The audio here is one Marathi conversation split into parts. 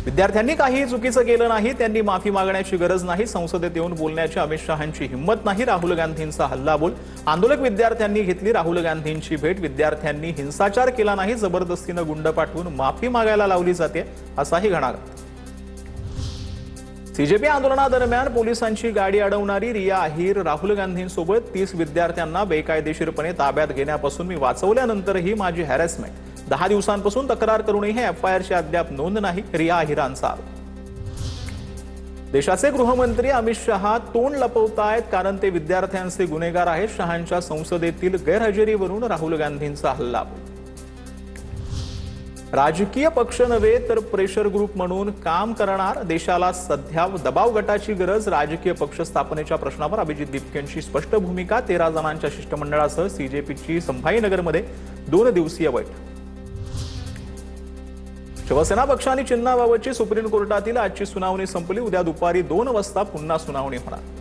विद्यार्थ्यांनी काही चुकीचं केलं नाही, त्यांनी माफी मागण्याची गरज नाही, संसदेत येऊन बोलण्याची अमित शहांची हिंमत नाही, राहुल गांधींचा हल्लाबोल। आंदोलक विद्यार्थ्यांनी घेतली राहुल गांधींची भेट, विद्यार्थ्यांनी हिंसाचार केला नाही, जबरदस्तीनं गुंड पाठवून माफी मागायला लावली जाते, असाही घणाघात। सीजेपी आंदोलनादरम्यान पोलिसांची गाडी अडवणारी रिया अहिर, राहुल गांधींसोबत 30 विद्यार्थ्यांना बेकायदेशीरपणे ताब्यात घेण्यापासून मी वाचवल्यानंतरही माझी हॅरेसमेंट, 10 दिवसांपासून तक्रार करूनही एफआयआरची अद्याप नोंद नाही, रिया अहिरांचा आरोप। देशाचे गृहमंत्री अमित शहा तोंड लपवतायत कारण ते विद्यार्थ्यांचे गुन्हेगार आहेत। शहांच्या संसदेतील गैरहजेरीवरून राहुल गांधींचा हल्लाबोल। राजकीय पक्ष नव्हे तर प्रेशर ग्रुप म्हणून काम करणार, देशाला सध्या दबाव गटाची गरज, राजकीय पक्ष स्थापनेच्या प्रश्नावर अभिजित दीपकेंची स्पष्ट भूमिका। 13 जणांच्या शिष्टमंडळासह सीजेपीची संभाजीनगरमध्ये 2 दिवसीय बैठक। शिवसेना पक्षाने चिन्हाबाबतची सुप्रीम कोर्टातील आजची सुनावणी संपली, उद्या दुपारी 2 वाजता पुन्हा सुनावणी होणार।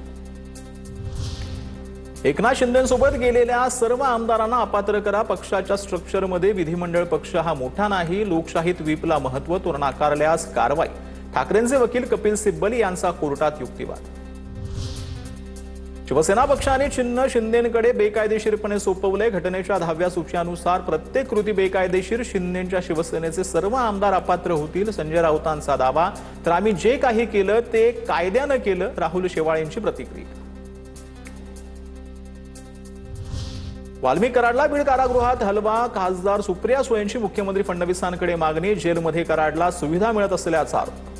एकनाथ शिंदेंसोबत गेलेल्या सर्व आमदारांना अपात्र करा, पक्षाच्या स्ट्रक्चरमध्ये विधिमंडळ पक्ष हा मोठा नाही, लोकशाहीत व्हीपला महत्त्व, तो नाकारल्यास कारवाई। ठाकरेंचे वकील कपिल सिब्बल यांचा कोर्टात युक्तिवाद। शिवसेना पक्षाने चिन्ह शिंदेंकडे बेकायदेशीरपणे सोपवले, घटनेच्या 10व्या सूचीनुसार प्रत्येक कृती बेकायदेशीर, शिंदेंच्या शिवसेनेचे सर्व आमदार अपात्र होतील, संजय राऊतांचा दावा। तर आम्ही जे काही केलं ते कायद्यानं केलं, राहुल शेवाळेंची प्रतिक्रिया। वाल्मिक कराडला बीड कारागृहात हलवा, खासदार सुप्रिया सुळेंची मुख्यमंत्री फडणवीसांकडे मागणी, जेलमध्ये कराडला सुविधा मिळत असल्याचा आरोप।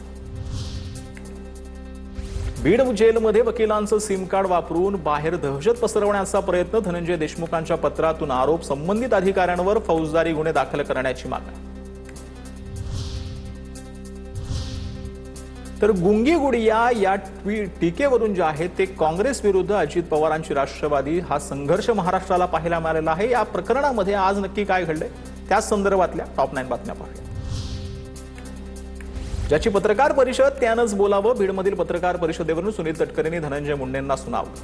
बीड जेलमध्ये वकिलांचं सिम कार्ड वापरून बाहेर दहशत पसरवण्याचा प्रयत्न, धनंजय देशमुखांच्या पत्रातून आरोप, संबंधित अधिकाऱ्यांवर फौजदारी गुन्हे दाखल करण्याची मागणी। तर गुंगी गुडिया या टीकेवरून जे आहे ते काँग्रेस विरुद्ध अजित पवारांची राष्ट्रवादी, हा संघर्ष महाराष्ट्राला पाहायला मिळालेला आहे। या प्रकरणामध्ये आज नक्की काय घडले त्या संदर्भातल्या टॉप 9 बातम्या पाहूया। ज्याची पत्रकार परिषद त्यानंच बोलावं, बीडमधील पत्रकार परिषदेवरून सुनील तटकरेंनी धनंजय मुंडेंना सुनावलं।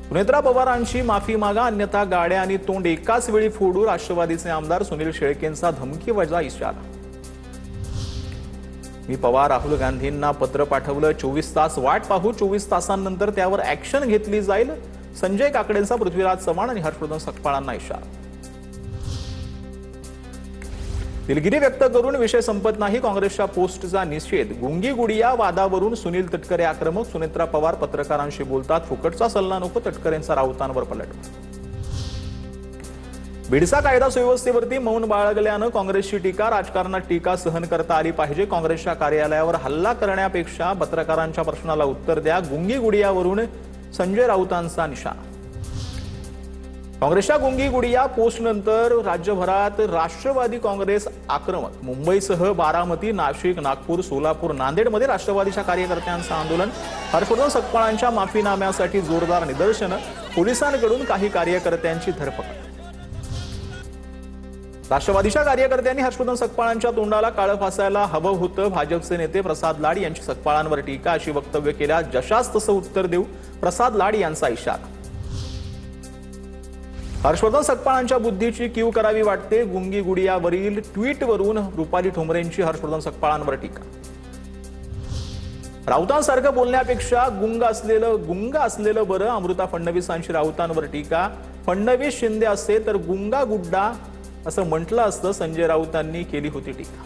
सुनेत्रा पवारांची माफी मागा, अन्यथा गाड्या आणि तोंड एकाच वेळी फोडू, राष्ट्रवादीचे आमदार सुनील शेळकेंचा धमकीवजा इशारा। मी पवार राहुल गांधींना पत्र पाठवलं, 24 तास वाट पाहू, 24 तासांनंतर त्यावर ऍक्शन घेतली जाईल, संजय काकडेंचा पृथ्वीराज चव्हाण आणि हर्षवर्धन सकपाळांना इशारा। दिलगिरी व्यक्त करून विषय संपत नाही, काँग्रेसच्या पोस्टचा निषेध, गुंगी गुडिया वादावरून सुनील तटकरे आक्रमक, सुनेत्रा पवार पत्रकारांशी बोलतात, फुकटचा सल्ला नको, तटकरेंचा राऊतांवर पलटवार। बीडचा कायदा सुव्यवस्थेवरती मौन बाळगल्यानं काँग्रेसची टीका, राजकारणात टीका सहन करता आली पाहिजे, काँग्रेसच्या कार्यालयावर हल्ला करण्यापेक्षा पत्रकारांच्या प्रश्नाला उत्तर द्या, गुंगी गुडियावरून संजय राऊतांचा निशाणा। काँग्रेसच्या गुंगी गुडिया पोस्टनंतर राज्यभरात राष्ट्रवादी काँग्रेस आक्रमक, मुंबईसह बारामती, नाशिक, नागपूर, सोलापूर, नांदेडमध्ये राष्ट्रवादीच्या कार्यकर्त्यांचं आंदोलन, हर्षवर्धन सकपाळांच्या माफीनाम्यासाठी जोरदार निदर्शनं, पोलिसांकडून काही कार्यकर्त्यांची धरपकड। राष्ट्रवादीच्या कार्यकर्त्यांनी हर्षवर्धन सकपाळांच्या तोंडाला काळं फासायला हवं होतं, भाजपचे नेते प्रसाद लाड यांची सकपाळांवर टीका, अशी वक्तव्य केल्यास जशास तसं उत्तर देऊ, प्रसाद लाड यांचा इशारा। हर्षवर्धन सकपाळांच्या बुद्धीची कीव करावी वाटते, गुंगी गुडियावरील ट्विटवरून रुपाली ठोंबरेंची हर्षवर्धन सकपाळांवर टीका। राऊतांसारखं बोलण्यापेक्षा गुंग असलेलं बरं, अमृता फडणवीसांची राऊतांवर टीका। फडणवीस शिंदे असते तर गुंगा गुड्डा असं म्हटलं असतं, संजय राऊतांनी केली होती टीका।